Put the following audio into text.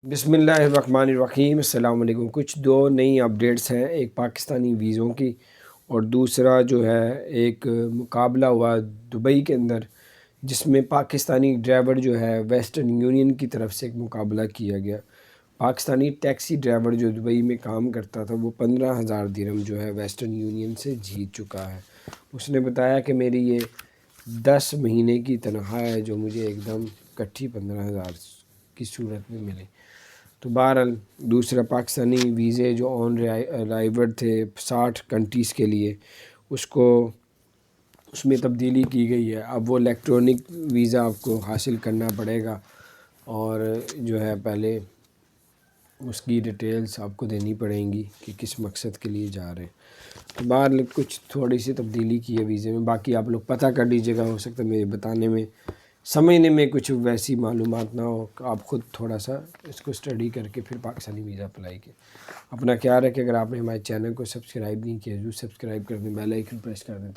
بسم اللہ الرحمن الرحیم، السلام علیکم۔ کچھ دو نئی اپڈیٹس ہیں، ایک پاکستانی ویزوں کی اور دوسرا جو ہے ایک مقابلہ ہوا دبئی کے اندر، جس میں پاکستانی ڈرائیور جو ہے ویسٹرن یونین کی طرف سے ایک مقابلہ کیا گیا۔ پاکستانی ٹیکسی ڈرائیور جو دبئی میں کام کرتا تھا وہ 15,000 درہم جو ہے ویسٹرن یونین سے جیت چکا ہے۔ اس نے بتایا کہ میری یہ 10 مہینے کی تنخواہ ہے جو مجھے ایک دم کٹھی 15,000 کی صورت میں ملے۔ تو بہرحال دوسرا پاکستانی ویزے جو آن رائیور تھے 60 کنٹریز کے لیے، اس میں تبدیلی کی گئی ہے۔ اب وہ الیکٹرونک ویزا آپ کو حاصل کرنا پڑے گا اور جو ہے پہلے اس کی ڈیٹیلز آپ کو دینی پڑیں گی کہ کس مقصد کے لیے جا رہے ہیں۔ تو بہرحال کچھ تھوڑی سی تبدیلی کی ہے ویزے میں، باقی آپ لوگ پتہ کر لیجیے گا، ہو سکتا ہے میرے بتانے میں سمجھنے میں کچھ ویسی معلومات نہ ہو، آپ خود تھوڑا سا اس کو اسٹڈی کر کے پھر پاکستانی ویزا اپلائی کریں۔ اپنا خیال رکھیں، اگر آپ نے ہمارے چینل کو سبسکرائب نہیں کیا ضرور سبسکرائب کر دیں، بیل آئیکن پریس کر دیں۔